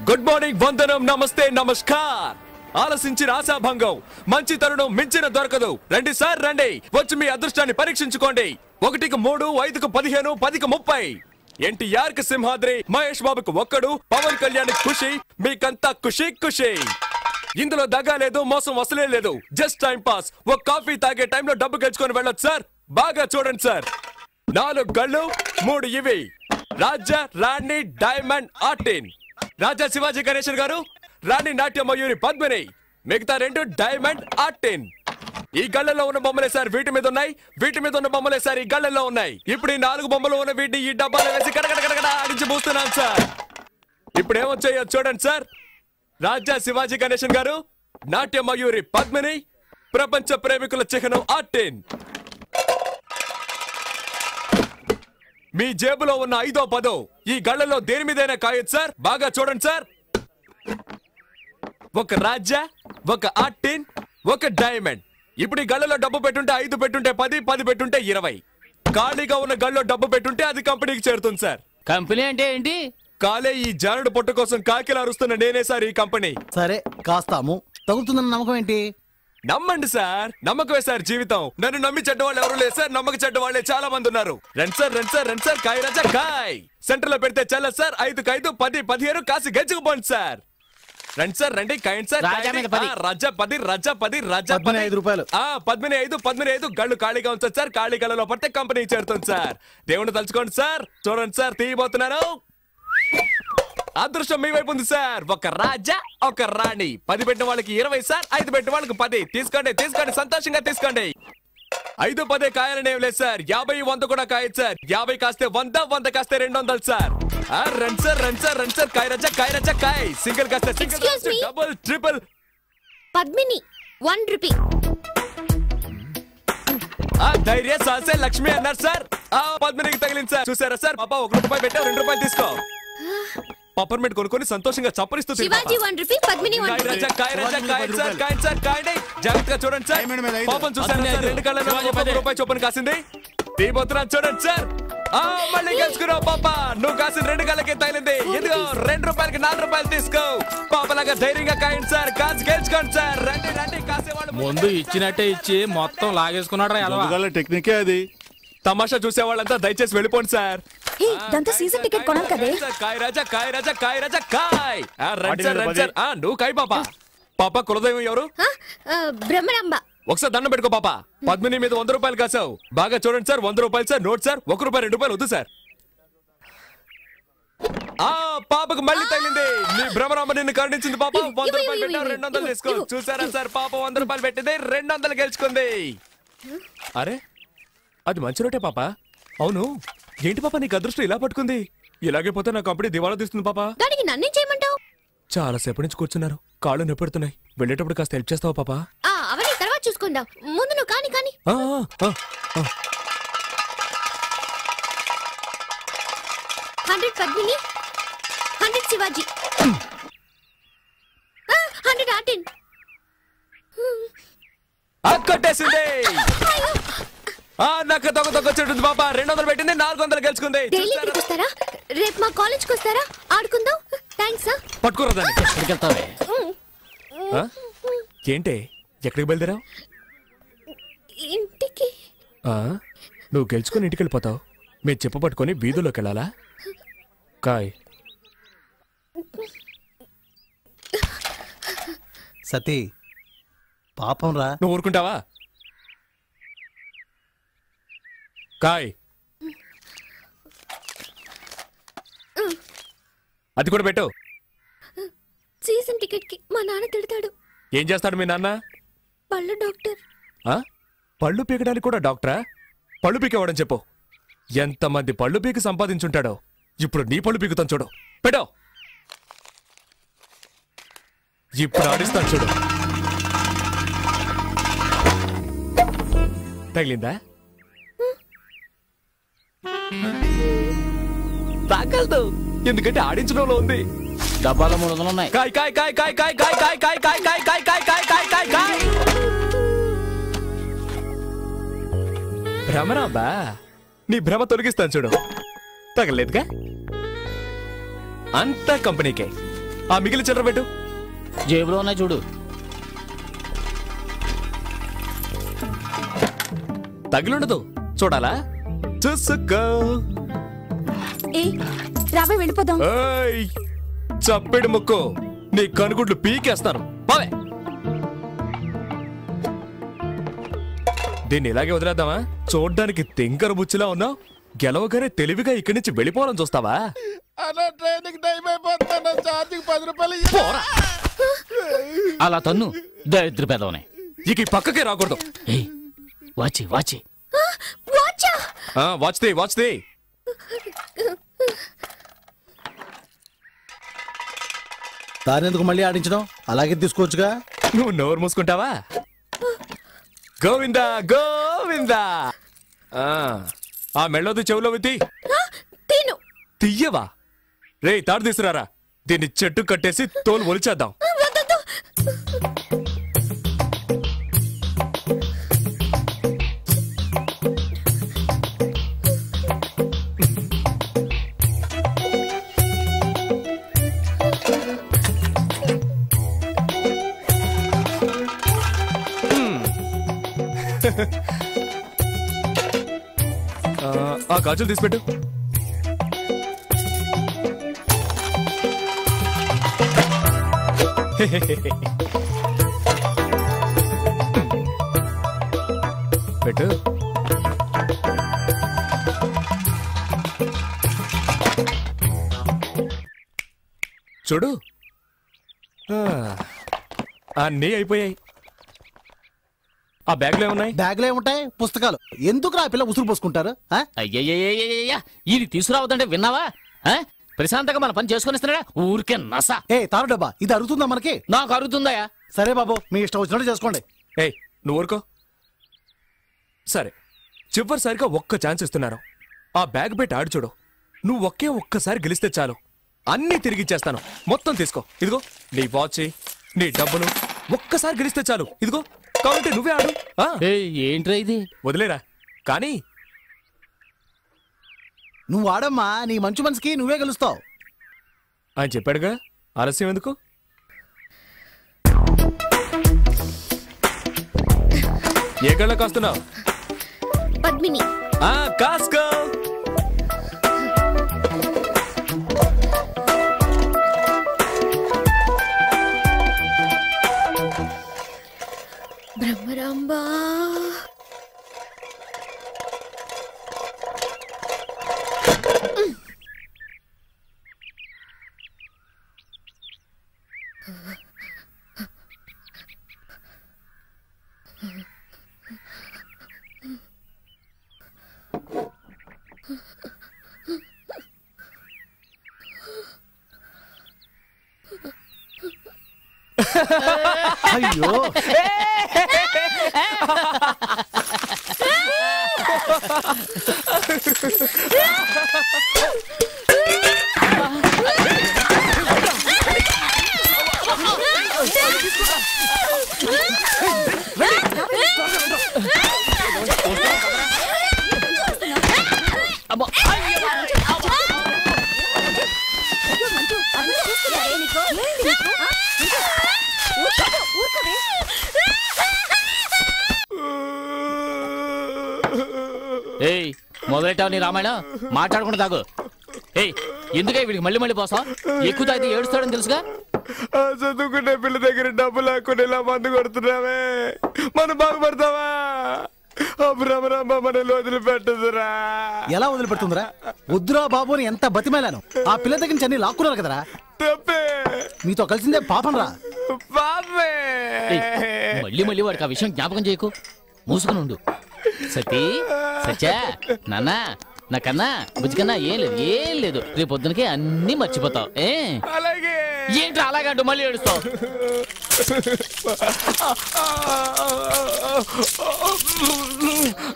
Good morning, వందనం, నమస్తే, నమస్కార్. ఆలసించిన ఆశాభంగం, మంచి తరుణం మించిన దొరకదు. రండి సార్ రండి, వచ్చి మీ అదృష్టాన్ని పరీక్షించుకోండి. 1కి 3, 5కి 15, 10కి 30. ఎన్టీఆర్ కి సింహాద్రి, మహేష్ బాబుకు ఒక్కడు, పవన్ కళ్యాణ్ ఖుషి, మీకంతా ఖుషి ఖుషి. ఇందులో దగా లేదు, మోసం అసలే లేదు. Just time pass. ఒక కాఫీ తాగే టైంలో డబ్బు గెలుచుకొని వెళ్ళొచ్చు సార్. బాగా చూడండి సార్. 4 గళ్ళు, 3 ఇవి. రాజా, రాణి, డైమండ్, ఆర్టిన్. రాజా శివాజీ గణేశన్ గారు, రాణి నాట్య మయూరి పద్మిని, మిగతా 2 డైమండ్, ఆర్టిన్. ఈ గళ్ళలో ఉన్న బొమ్మలే సార్ వీటి మీద ఉన్నాయి, వీటి మీద ఉన్న బొమ్మలే సార్ ఈ గళ్ళలో ఉన్నాయి. ఇప్పుడు ఈ 4 బొమ్మలు ఉన్న వీటిని ఈ డబ్బాలో వేసి కడగడ ఆడించి పూస్తున్నాను సార్. ఇప్పుడు ఏమొచ్చాయో చూడండి సార్. రాజా శివాజీ గణేశన్ గారు, నాట్య మయూరి పద్మిని, ప్రపంచ ప్రేమికుల చిహ్నం ఆర్టిన్. మీ జేబులో ఉన్న 5వ 10 ఈ గళ్ళలో దేని మీదైనా కాయొచ్చు సార్. బాగా చూడండి సార్. ఒక రాజా, ఒక ఆర్టిన్, ఒక డైమండ్. ఇప్పుడు ఈ గళ్ళలో డబ్బు పెట్టుంటే 5 పెట్టుంటే 10, 10 పెట్టుంటే 20. ఖాళీగా ఉన్న గళ్ళలో డబ్బు పెట్టుంటే అది కంపెనీకి చేరుతుంది సార్. కంపెనీ అంటే ఏంటి? కాలే ఈ జానుడు పొట్ట కోసం కాకిలా అరుస్తున్న నేనే సార్ ఈ కంపెనీ. సరే కాస్తాము, తగులుతుందన్న నమ్మకం ఏంటి? నమ్మండి సార్, నమ్మకమే సార్ జీవితం. నన్ను నమ్మి చెడ్డవాళ్ళు ఎవరు లేదు సార్, నమ్మక చెడ్డవాళ్లే చాలా మంది ఉన్నారు. రండి సార్ రండి సార్ రండి సార్, కాయ రాజా కాయ్. సెంటర్ లో పెడితే చల్ల సార్. 5కి 5, 10, 15 కాసి గెలుచుకుపోండి సార్. రండి సార్ రండి, కాయండి సార్. రాజా మీద 10. రాజా 10, రాజా 10, రాజా 15 రూపాయలు. 15, 15 గళ్ళు ఖాళీగా ఉంచండి సార్. ఖాళీ గళ్ళలో పడితే కంపెనీ చేరుతుంది సార్. దేవుని తలుచుకోండి సార్. చూడండి సార్, తీయబోతున్నాను. అదృష్టం మీ వైపు ఉంది సార్. ఒక రాజా, ఒక రాణి. 10 పెట్టిన వాళ్ళకి 20 సార్, 5 పెట్టిన వాళ్ళకి 10. తీసుకోండి తీసుకోండి, సంతోషంగా తీసుకోండి. 5, 10 కాయాలని ఏం లేదు సార్. 50, 100 కూడా కాయచ్చు సార్. 50 కాస్తే 100, 100 కాస్తే 200 సార్. రండి సార్ రండి సార్ రండి సార్, కాయ రాజా కాయ్. సింగిల్ కాస్తే single, double, triple. Padmini 1 rupee. ధైర్య సాసే లక్ష్మి అన్నారు సార్. పద్మినికి తగిలింది సార్. చూసారా సార్, పాప 1 రూపాయి పెట్టావు, 2 రూపాయలు తీసుకో. పప్పర్మెంట్ కొనుక్కొని సంతోషంగా చప్పరిస్తూ శివాజీ 1 రూపీ, పద్మిని 1 రూపీ. జాగ్రత్తగా చూడండి సార్. పాపం చూసారు సార్, 2 కళ్ళలో 1 రూపాయి చొప్పున కాసింది. తీయబోతున్నాను చూడండి సార్. మళ్ళీ గెలుచుకున్నావు పాప. నువ్వు కాసిన 2 కళ్ళకే తగిలింది. ఇదిగో 2 రూపాయలకి 4 రూపాయలు తీసుకో. పాపలాగా ధైర్యంగా కాయండి సార్. కాసి గెలుచుకోండి సార్. రండి రండి, కాసేవాళ్ళు ముందు ఇచ్చినట్టే ఇచ్చి మొత్తం లాగేసుకున్నాడు. టెక్నికే అది. తమాషా చూసే వాళ్ళంతా దయచేసి వెళ్ళిపోండి సార్. దాంతో సీజన్ టికెట్ కొనాలి కదే. కాయ రాజా కాయ రాజా కాయ రాజా కాయ్. రండి సార్ రండి సార్. నువ్వు కాయ పాప. పాప కులదైవం ఎవరు? బ్రహ్మరాంబ. ఒకసారి దండం పెట్టుకో పాప. పద్మిని మీద 100 రూపాయలు కాసావు. బాగా చూడండి సార్. 100 రూపాయలు సార్. Note sir. 1 రూపాయి 2 రూపాయలు వద్దు సార్. పాపకు మళ్ళీ తగిలింది. నీ భ్రమరాంబ నిన్ను కరుణించింది పాప. 100 రూపాయలు పెట్టావు, 200 తీసుకో. చూసారా సార్, పాప 100 రూపాయలు పెట్టింది, 200 గెలుచుకుంది. అరే అది మంచి రోటే పాప. అవును ఏంటి పాప నీకు అదృష్టం ఇలా పట్టుకుంది? ఇలాగే పోతే నా కంపెనీ దివాలా తీస్తుంది పాప. దానికి నన్నేం చేయమంటావు? చాలా సేపటి నుంచి కూర్చున్నారు, కాళ్ళు నొప్పెడుతున్నాయి. వెళ్ళేటప్పుడు కాస్త హెల్ప్ చేస్తావా పాప? అవన్నీ తర్వాత చూసుకుందాం. ముందు నువ్వు కాని. 100 పద్మిని, 100 శివాజీ, 100 ఆర్టిన్. కొట్టేసింది. నాకు దొంగ చెట్టుంది పాప. 200 పెట్టింది, 400 గెలుచుకుంది. రేపు మా కాలేజ్కి వస్తారా? ఆడుకుందాం. థ్యాంక్స్. పట్టుకోరా దాన్ని. ఏంటే ఎక్కడికి బయలుదేరావు? ఇంటికి. నువ్వు గెలుచుకుని ఇంటికి వెళ్ళిపోతావు. మీరు చెప్ప పట్టుకొని వీధుల్లోకి వెళ్ళాలా? కాయ్. సతీ పాపం రా. నువ్వు ఊరుకుంటావా? కాయ్. అది కూడా పెట్టు. సీజన్ టికెట్ కి మా నాన్న తిడతాడు. ఏం చేస్తాడు మీ నాన్న? పళ్ళు డాక్టర్. పళ్ళు పీకడానికి కూడా డాక్టరా? పళ్ళు పీకేవాడని చెప్పు. ఎంతమంది పళ్ళు పీకి సంపాదించుంటాడో. ఇప్పుడు నీ పళ్ళు పీకుతాను చూడు. పెట్టో. ఇప్పుడు ఆడిస్తాను చూడు. తగిలిందా? తాగలదు, ఎందుకంటే ఆడించడంలో ఉంది. డబ్బాలో 300 ఉన్నాయి. కాయ్ కాయ్ కాయ్ కాయ్ కాయ్ కాయ్ కాయ్ కాయ్ కాయ్ కాయ్ కాయ్ కాయ్ కాయ్ కాయ్ కాయ్ కాయ్. భ్రమరాంబా, నీ భ్రమ తొలగిస్తాను చూడు. తగలేదుగా? అంతా కంపెనీకే. ఆ మిగిలిన చిల్లర పెట్టు. జేబులో ఉన్నాయి చూడు. తగిలుండదు, చూడాలా? చూసుకో. ఏ రావే వెళ్ళిపోదాం. ఏయ్, చప్పెడు ముక్కు, నీ కనుగుడ్లు పీకేస్తాను. బావే, దీన్ని ఇలాగే వదిలేద్దామా? చూడ్డానికి తింకర బుచ్చిలా ఉన్నావు, గెలవగానే తెలివిగా ఇక్కడి నుంచి వెళ్ళిపోవాలని చూస్తావా? పోరా. అలా తన్ను దరిద్ర పెదవనే. ఇక ఈ పక్కకే రాకూడదు. వాచి వాచి వాచ్దే వాచ్దే. దానెందుకు మళ్ళీ ఆడించడం? అలాగే తీసుకోవచ్చుగా. నువ్వు నోరు మూసుకుంటావా? గోవిందా గోవిందా. ఆ మెళ్ళోది చెవులో విత్తి తీయవా? రే తాడు తీసుకురారా, దీన్ని చెట్టు కట్టేసి తోలు ఒలిచేద్దాం. ఆ గాజులు తీసిపెట్టు. పెట్టు. చూడు, అన్నీ అయిపోయాయి. ఆ బ్యాగ్లో ఏమున్నాయి? బ్యాగ్లో ఏముంటాయి? పుస్తకాలు. ఎందుకు ఆ పిల్ల ఉసురు పోసుకుంటారు? అయ్యయ్యయ్యయ్యయ్యా, ఇది తీసుకురావద్దంటే విన్నావా? ప్రశాంతంగా మన పని చేసుకునిస్తున్నాడా? ఊరికే నస. ఏ తారు డబ్బా, ఇది అరుగుతుందా మనకి? నాకు అరుగుతుందయా. సరే బాబు, మీ ఇష్టం వచ్చినట్టు చేసుకోండి. ఏయ్, నువ్వు ఊరుకో. సరే, చివరిసారిగా ఒక్క ఛాన్స్ ఇస్తున్నాను. ఆ బ్యాగ్ పెట్టి ఆడు చూడు. నువ్వు ఒక్కసారి గెలిస్తే చాలు, అన్నీ తిరిగిచ్చేస్తాను. మొత్తం తీసుకో. ఇదిగో నీ వాచ్, నీ డబ్బులు. ఒక్కసారి గెలిస్తే చాలు. ఇదిగో, కావాలంటే నువ్వే ఆడు. ఏంట్రా ఇది? వదిలేరా. కానీ నువ్వు ఆడమ్మా, నీ మంచి మనసుకి నువ్వే గెలుస్తావు. ఆయన చెప్పాడుగా, ఆలస్యం ఎందుకు? ఏ గళ్ళ కాస్తున్నావు? పద్మిని. కాస్కో. బ్రహ్మరాంబా. అయ్యో, ఏయ్, మొదలెట్టావు నీ రామాయణం. మాట్లాడకుండా తాగు. ఏయ్, ఎందుకే వీడికి మళ్ళీ మళ్ళీ పోసాం? ఎక్కువ తాగితే ఏడుస్తాడని తెలుసుగా. చదువుకునే పిల్ల దగ్గర డబ్బు లేకుండా ఇలా మందు కొడుతున్నావే, మనం బాగుపడతావా? భ్రమరాంబ మనల్ని వదిలిపెట్టదురా. ఎలా వదిలిపెడుతుందిరా? వద్దురా బాబు అని ఎంత బతిమేలాను. ఆ పిల్ల దగ్గర నుంచి అన్ని లాక్కున్నారు కదరా. తప్పే, మీతో కలిసిందే పాపం రా. పాపే. మళ్ళీ మళ్ళీ వాడికి ఆ విషయం జ్ఞాపకం చేయకు. మూసుకుని ఉండు. సతీ, సత్యా, నాన్న, నాకన్నా బుజ్జికన్నా ఏం లేదు. రేపు పొద్దునకి అన్ని మర్చిపోతావు. అలాగే. ఏంటి అలాగే అంటూ మళ్ళీ ఏడుస్తావు?